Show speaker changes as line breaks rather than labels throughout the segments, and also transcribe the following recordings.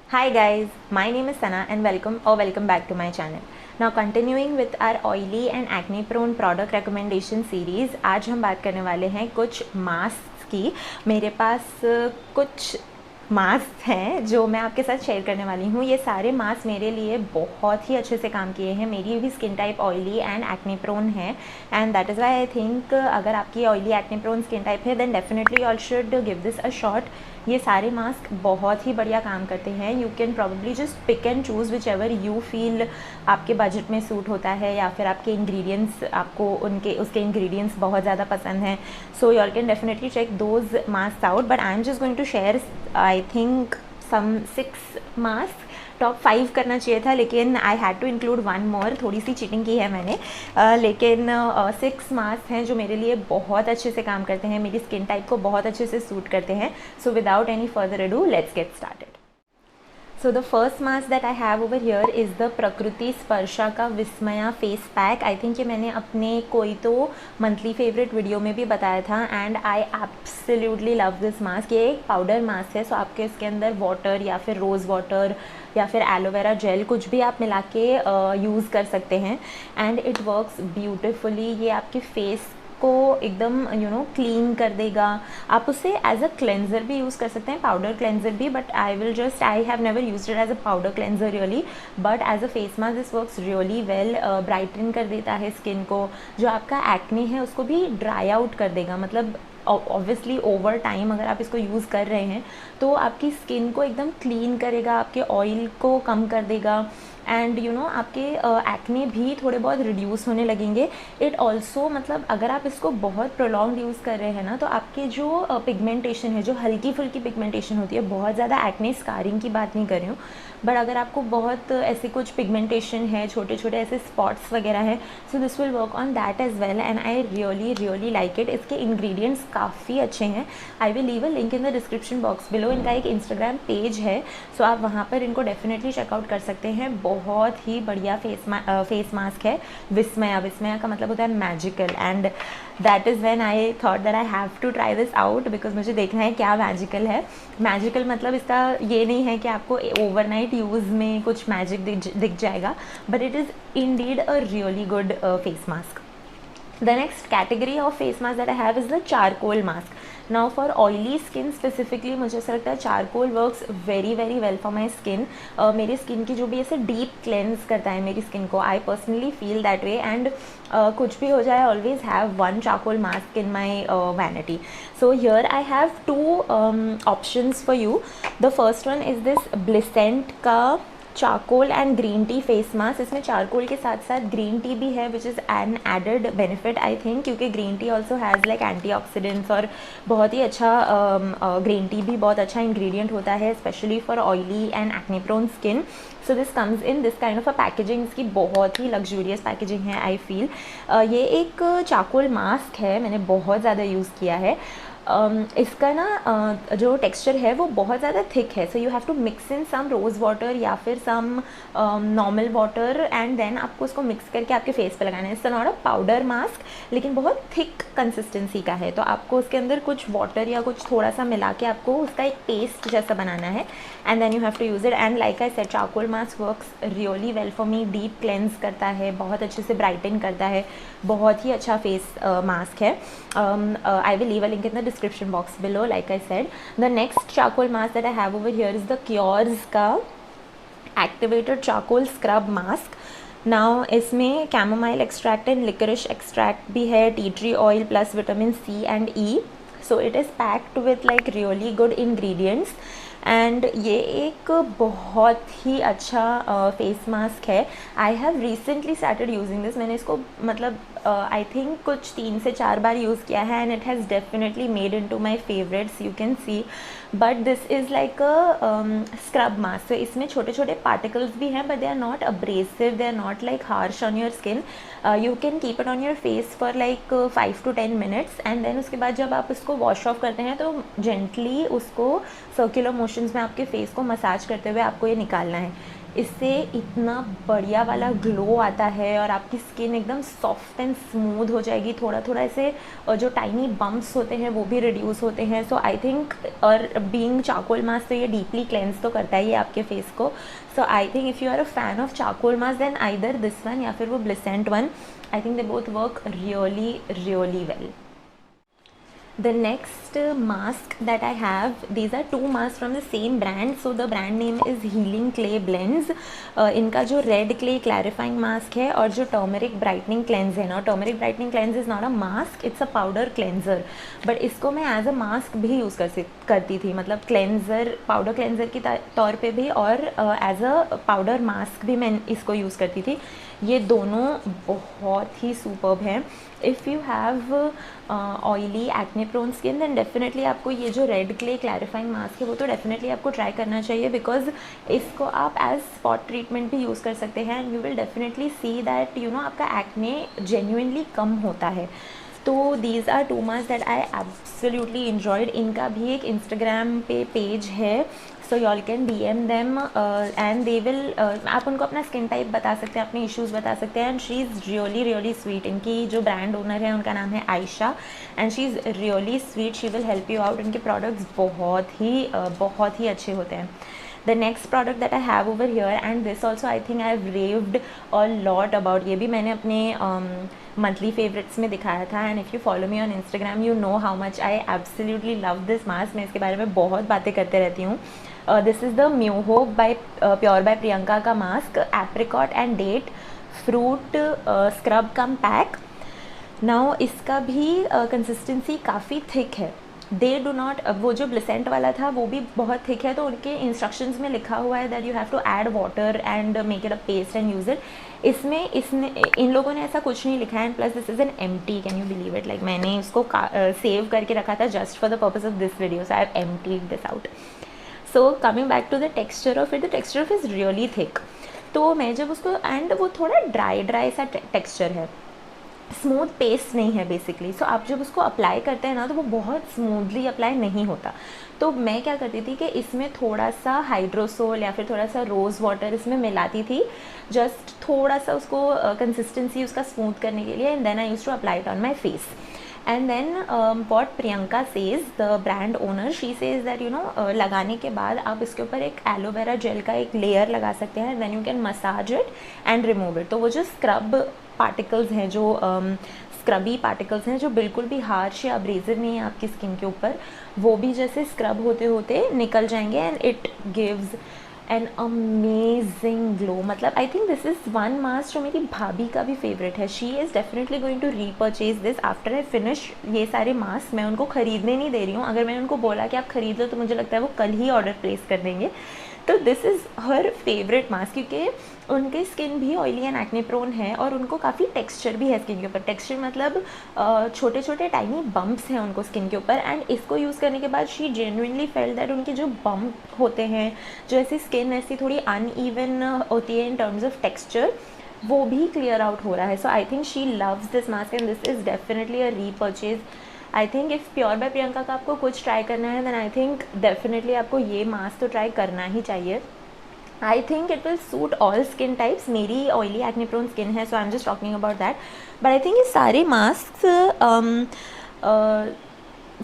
Hi guys, my name is Sana and welcome back to my channel. Now continuing with our oily and acne prone product recommendation series, आज हम बात करने वाले हैं कुछ mask की। मेरे पास कुछ मास्क हैं जो मैं आपके साथ शेयर करने वाली हूँ। ये सारे मास्क मेरे लिए बहुत ही अच्छे से काम किए हैं। मेरी भी skin type oily and acne prone है and that is why I think अगर आपकी oily acne prone skin type है then definitely all should give this a shot. ये सारे मास्क बहुत ही बढ़िया काम करते हैं। You can probably just pick and choose whichever you feel आपके बजट में सूट होता है या फिर आपके इंग्रेडिएंट्स आपको उसके इंग्रेडिएंट्स बहुत ज़्यादा पसंद हैं। So you can definitely check those mask out, but I am just going to share I think some 6 mask. Top 5 करना चाहिए था लेकिन I had to include 1 more, थोड़ी सी चीटिंग की है मैंने। लेकिन 6 मास्क हैं जो मेरे लिए बहुत अच्छे से काम करते हैं, मेरी स्किन टाइप को बहुत अच्छे से सूट करते हैं। So without any further ado let's get started. So the first mask that I have over here is the प्रकृति स्पर्शा का विस्मया फेस पैक। आई थिंक ये मैंने अपने कोई तो मंथली फेवरेट वीडियो में भी बताया था and I absolutely love this mask. ये एक पाउडर मास्क है, सो आपके इसके अंदर वाटर या फिर रोज़ वाटर या फिर एलोवेरा जेल कुछ भी आप मिला के यूज़ कर सकते हैं एंड इट वर्क्स ब्यूटिफुली। ये आपके फेस को एकदम क्लीन कर देगा। आप उसे एज अ क्लेंजर भी यूज़ कर सकते हैं, पाउडर क्लेंजर भी, but I have never used it as a powder cleanser really, but as a face mask this works really well. Brighten कर देता है स्किन को, जो आपका एक्ने है उसको भी ड्राई आउट कर देगा। मतलब ऑब्वियसली ओवर टाइम अगर आप इसको यूज़ कर रहे हैं तो आपकी स्किन को एकदम क्लीन करेगा, आपके ऑयल को कम कर देगा एंड आपके एक्ने भी थोड़े बहुत रिड्यूस होने लगेंगे। इट ऑल्सो मतलब अगर आप इसको बहुत प्रोलॉन्ग यूज़ कर रहे हैं ना तो आपके जो पिगमेंटेशन है, जो हल्की फुल्की पिगमेंटेशन होती है, बहुत ज़्यादा एक्ने स्कारिंग की बात नहीं कर रही हूँ, बट अगर आपको बहुत ऐसे कुछ पिगमेंटेशन है, छोटे छोटे ऐसे स्पॉट्स वगैरह है, so this will work on that as well and I really like it. इसके इंग्रेडिएंट्स काफ़ी अच्छे हैं। I will leave a link in the description box below. इनका एक इंस्टाग्राम पेज है, सो आप वहाँ पर इनको डेफिनेटली चेकआउट कर सकते हैं। बहुत ही बढ़िया फेस मास्क है। विस्मया का मतलब होता है magical and that is when I thought that I have to try this out because मुझे देखना है क्या मैजिकल है। मैजिकल मतलब इसका ये नहीं है कि आपको ओवरनाइट यूज़ में कुछ मैजिक दिख जाएगा, but it is indeed a really good face mask. The next category of face mask that I have is the charcoal mask. Now for oily skin specifically मुझे ऐसा लगता है charcoal works very well for my skin. मेरी skin की जो भी ऐसे deep cleanse करता है मेरी स्किन को, I personally feel that way and कुछ भी हो जाए I always have one charcoal mask in my vanity. So here I have 2 options for you. The first one is this Blissent का charcoal and green tea face mask. इसमें charcoal के साथ साथ green tea भी है which is an added benefit I think, क्योंकि green tea also has like antioxidants और बहुत ही अच्छा ग्रीन टी भी बहुत अच्छा इंग्रेडिएंट होता है specially for oily and acne prone skin. So this comes in this kind of a packaging. इसकी बहुत ही लग्जूरियस पैकेजिंग है आई फील। ये एक चारकोल मास्क है, मैंने बहुत ज़्यादा यूज़ किया है। इसका ना जो टेक्सचर है वो बहुत ज़्यादा थिक है, so you have to mix in some rose water या फिर some normal water and then आपको उसको मिक्स करके आपके फेस पे लगाना है। It's not a powder mask लेकिन बहुत थिक कंसिस्टेंसी का है, तो आपको उसके अंदर कुछ वाटर या कुछ थोड़ा सा मिला के आपको उसका एक पेस्ट जैसा बनाना है and then you have to use it. And like I said charcoal mask works really well for me. Deep cleanse करता है, बहुत अच्छे से ब्राइटन करता है, बहुत ही अच्छा फेस मास्क है। आई will leave a link in the description box below like I said. The next charcoal mask that I have over here is the Kiehl's का activated charcoal scrub mask. Now इसमें chamomile extract and liquorice extract भी है, tea tree oil plus vitamin C and E, so it is packed with like really good ingredients and ये एक बहुत ही अच्छा face mask है। I have recently started using this. मैंने इसको मतलब आई थिंक कुछ 3 से 4 बार यूज़ किया है and it has definitely made in to my favourites, you can see. But this is like a scrub mask. इसमें छोटे छोटे पार्टिकल्स भी हैं but they are not abrasive, they are not like harsh on your skin. You can keep it on your face for like 5 to 10 minutes and then उसके बाद जब आप उसको वॉश ऑफ करते हैं तो जेंटली उसको सर्कुलर मोशंस में आपके फेस को मसाज करते हुए आपको ये निकालना है। इससे इतना बढ़िया वाला ग्लो आता है और आपकी स्किन एकदम सॉफ्ट एंड स्मूथ हो जाएगी। थोड़ा थोड़ा ऐसे जो टाइनी बम्प्स होते हैं वो भी रिड्यूस होते हैं। सो आई थिंक, और बीइंग चारकोल मास्क तो ये डीपली क्लेंस तो करता ही है आपके फेस को। So I think if you are a fan of charcoal mask then either this one या फिर वो Blissent one, I think they both work really really well. The next mask that I have, these are two masks from the same brand. So the brand name is Healing Clay Blends. इनका जो red clay clarifying mask है और जो turmeric brightening cleanse है ना, turmeric brightening cleanse is not a mask, it's a powder cleanser, but इसको मैं as a mask भी यूज़ करती थी, मतलब क्लेंजर, पाउडर क्लेंजर की तौर पे भी और एज अ पाउडर मास्क भी मैं इसको यूज़ करती थी। ये दोनों बहुत ही सुपर्ब हैं। If you have oily acne prone skin then definitely आपको ये जो रेड क्ले क्लैरिफाइंग मास्क है वो तो डेफिनेटली आपको ट्राई करना चाहिए, बिकॉज इसको आप एज स्पॉट ट्रीटमेंट भी यूज़ कर सकते हैं and you will definitely see that you know आपका एक्ने जेन्युइनली कम होता है। तो these are two mask that I absolutely enjoyed. इनका भी एक इंस्टाग्राम पे पेज है, so y'all can DM them and they will, आप उनको अपना स्किन टाइप बता सकते हैं, अपने इश्यूज़ बता सकते हैं and she is really really sweet. इनकी जो ब्रांड ओनर है उनका नाम है Ayesha and she is really sweet, she will help you out. इनके प्रोडक्ट्स बहुत ही अच्छे होते हैं। The next product that I have over here, and this also I think I have raved a lot about, ये भी मैंने अपने monthly favorites में दिखाया था and if you follow me on Instagram you know how much I absolutely love this mask। मैं इसके बारे में बहुत बातें करते रहती हूँ। This is the Myohope by Pure by Priyanka का mask, apricot and date fruit scrub come pack. Now इसका भी कंसिस्टेंसी काफ़ी थिक है, दे डू नॉट, वो जो ब्लिसेंट वाला था वो भी बहुत थिक है, तो उनके इंस्ट्रक्शंस में लिखा हुआ है that you have to add water and make it a paste and use it. इसमें इन लोगों ने ऐसा कुछ नहीं लिखा है and plus this is an empty, can you believe it, like मैंने इसको सेव करके रखा था just for the purpose of this video, so I have emptied this out. So coming back to the texture of it, the texture of is really thick. तो मैं जब उसको, and वो थोड़ा ड्राई सा टेक्स्चर है, स्मूथ पेस्ट नहीं है बेसिकली। सो आप जब उसको अप्लाई करते हैं ना तो वो बहुत स्मूथली अप्लाई नहीं होता। तो मैं क्या करती थी कि इसमें थोड़ा सा हाइड्रोसोल या फिर थोड़ा सा रोज़ वाटर इसमें मिलाती थी, जस्ट थोड़ा सा उसको कंसिस्टेंसी उसका स्मूथ करने के लिए, and then I use to apply it on my face. And then what Priyanka says, the brand owner, she says that you know लगाने के बाद आप इसके ऊपर एक एलोवेरा जेल का एक लेयर लगा सकते हैं, then you can massage it and remove it. तो वो जो स्क्रब पार्टिकल्स हैं, जो स्क्रबी पार्टिकल्स हैं जो बिल्कुल भी हार्श या अब्रेसिव नहीं है आपकी स्किन के ऊपर, वो भी जैसे स्क्रब होते होते निकल जाएंगे and it gives an amazing glow. मतलब I think this is one mask जो मेरी भाभी का भी फेवरेट है। She is definitely going to repurchase this after I finish ये सारे मास्क। मैं उनको ख़रीदने नहीं दे रही हूँ, अगर मैंने उनको बोला कि आप ख़रीद लो तो मुझे लगता है वो कल ही ऑर्डर प्लेस कर देंगे। तो this is her favourite mask, क्योंकि उनकी स्किन भी ऑयली एंड एक्ने प्रोन है और उनको काफ़ी टेक्सचर भी है स्किन के ऊपर। टेक्सचर मतलब छोटे छोटे टाइनी बम्प्स हैं उनको स्किन के ऊपर, एंड इसको यूज़ करने के बाद शी जेन्युइनली फेल्ट दैट उनके जो बम्प होते हैं, जो ऐसी स्किन ऐसी थोड़ी अनइवन होती है इन टर्म्स ऑफ टेक्सचर, वो भी क्लियर आउट हो रहा है। So I think she loves this mask and this is definitely a repurchase. I think if pure by Priyanka का आपको कुछ ट्राई करना है देन आई थिंक डेफिनेटली आपको ये मास्क तो ट्राई करना ही चाहिए। I think it will suit all skin types. मेरी ऑयली एक्ने प्रोन स्किन है, so I am just talking about that, but I think ये सारे मास्क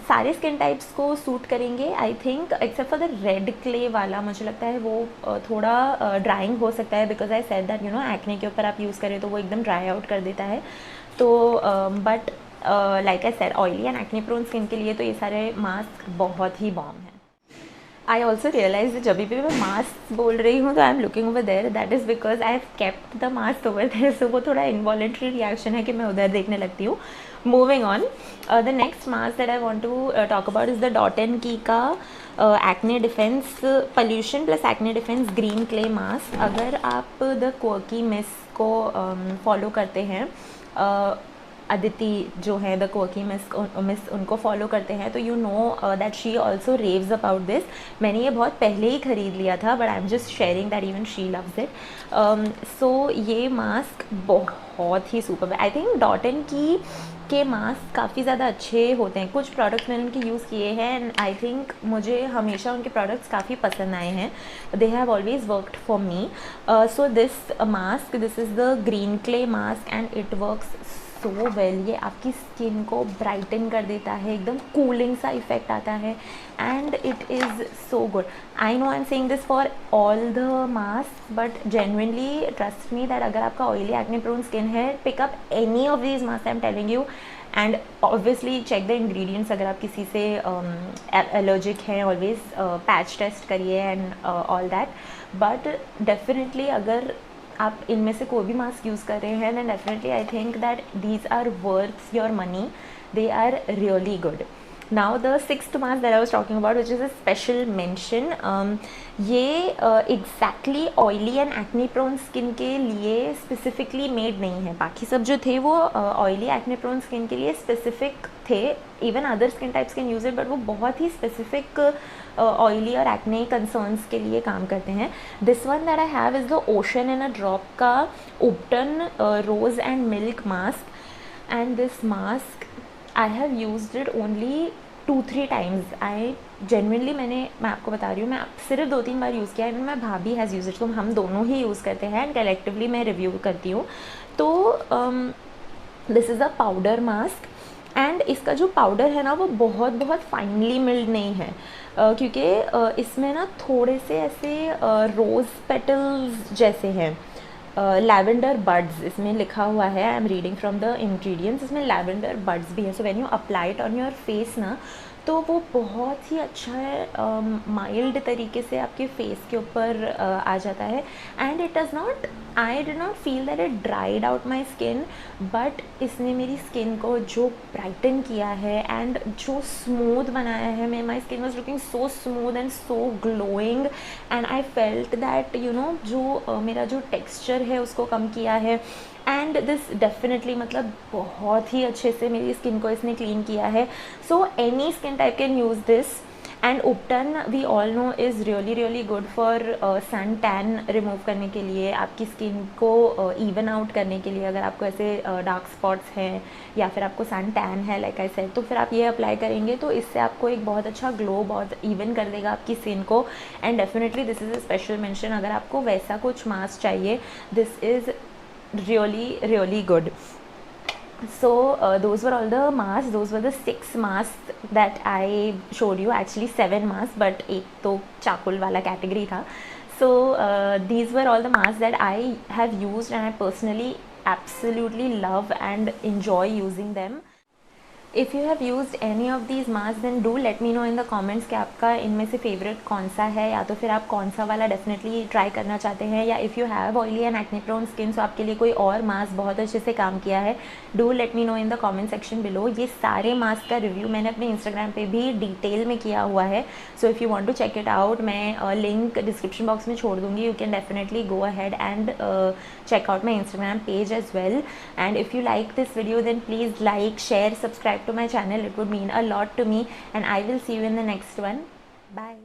सारे स्किन टाइप्स को सूट करेंगे I think, except for the red clay वाला। मुझे लगता है वो थोड़ा ड्राइंग हो सकता है, because I said that you no acne के ऊपर आप यूज़ करें तो वो एकदम ड्राई आउट कर देता है। तो but like I said oily and acne prone skin के लिए तो ये सारे मास्क बहुत ही बॉम है। आई ऑल्सो रियलाइज जब भी मैं मास्क बोल रही हूँ तो I am looking over there, that is because I have kept the mask over there, so वो थोड़ा इनवॉलेंट्री रिएक्शन है कि मैं उधर देखने लगती हूँ। Moving on, the next mask that I want to talk about is the dot and key का acne defence pollution plus acne defence green clay mask. अगर आप द क्वर्की मिस को फॉलो करते हैं, अदिति जो है द क्वर्की मिस उनको follow करते हैं, तो you know that she also raves about this. मैंने ये बहुत पहले ही ख़रीद लिया था, but I am just sharing that even she loves it. So ये मास्क बहुत ही सुपर है। आई थिंक डॉट एंड की के मास्क काफ़ी ज़्यादा अच्छे होते हैं। कुछ प्रोडक्ट्स मैंने उनके यूज़ किए हैं एंड आई थिंक मुझे हमेशा उनके प्रोडक्ट्स काफ़ी पसंद आए हैं। They have always worked for me. So this mask, this is the green clay mask and it works so well. ये आपकी स्किन को ब्राइटन कर देता है, एकदम कूलिंग सा इफेक्ट आता है and it is so good. I know I am saying this for all the mask, but genuinely trust me that अगर आपका ऑयली एक्ने प्रोन स्किन है, pick up any of these mask I am telling you. And obviously check the ingredients. अगर आप किसी से allergic हैं, always patch test करिए and all that. But definitely अगर आप इनमें से कोई भी मास्क यूज़ कर रहे हैं, then definitely I think that these are worth your money, they are really good. Now the sixth mask that I was talking about which is a special mention. ये exactly oily and acne prone skin के लिए specifically made नहीं है। बाकी सब जो थे वो ऑयली एक्ने प्रोन स्किन के लिए स्पेसिफिक थे। Even other skin types can use it, but वो बहुत ही स्पेसिफिक ऑयली और एक्ने कंसर्न्स के लिए काम करते हैं। This one that I have is the ocean in a drop का ubtan rose and milk mask. And this mask I have used it only 2-3 times. I genuinely मैं आपको बता रही हूँ, मैं सिर्फ 2-3 बार यूज़ किया है। मैं भाभी हैज़ यूज इट, तो हम दोनों ही यूज़ करते हैं एंड कलेक्टिवली मैं रिव्यू करती हूँ। तो this is a powder mask and इसका जो पाउडर है ना वो बहुत फाइनली मिल्ड नहीं है, क्योंकि इसमें ना थोड़े से ऐसे रोज़ पेटल्स जैसे हैं, लैवेंडर बड्स इसमें लिखा हुआ है। I am reading from the ingredients, इसमें लैवेंडर बड्स भी हैं। So when you apply it on your face ना, तो वो बहुत ही अच्छा है, माइल्ड तरीके से आपके फेस के ऊपर आ जाता है and it does not, I did not feel that it dried out my skin, but इसने मेरी स्किन को जो ब्राइटन किया है एंड जो स्मूथ बनाया है, my skin was looking so smooth and so glowing and I felt that you no जो मेरा जो टेक्स्चर है उसको कम किया है। एंड दिस डेफिनेटली मतलब बहुत ही अच्छे से मेरी स्किन को इसने क्लीन किया है। So any skin type can use this. And ubtan we all know is really good for sun tan remove करने के लिए, आपकी स्किन को इवन आउट करने के लिए। अगर आपको ऐसे डार्क स्पॉट्स हैं या फिर आपको सन टैन है लाइक आई सेड, तो फिर आप ये अप्लाई करेंगे तो इससे आपको एक बहुत अच्छा ग्लो, बहुत इवन कर देगा आपकी स्किन को। And definitely this is a special mention. अगर आपको वैसा कुछ मास्क चाहिए, this is really good. So those were all the masks, those were the 6 masks that I showed you, actually 7 masks, but एक तो चाकुल वाला category था। So these were all the masks that I have used and I personally absolutely love and enjoy using them. If you have used any of these masks, then do let me know in the comments कि आपका इनमें से favourite कौन सा है, या तो फिर आप कौन सा वाला डेफिनेटली ट्राई करना चाहते हैं, या if you have oily and acne prone skin, so आपके लिए कोई और मास्क बहुत अच्छे से काम किया है। Do let me know in the comment section below. ये सारे मास्क का रिव्यू मैंने अपने इंस्टाग्राम पे भी डिटेल में किया हुआ है, so if you want to check it out, मैं लिंक डिस्क्रिप्शन बॉक्स में छोड़ दूँगी। You can definitely go ahead and check out my Instagram page as well. And if you like this video, then please like, share, subscribe to my channel. It would mean a lot to me, and I will see you in the next one. Bye.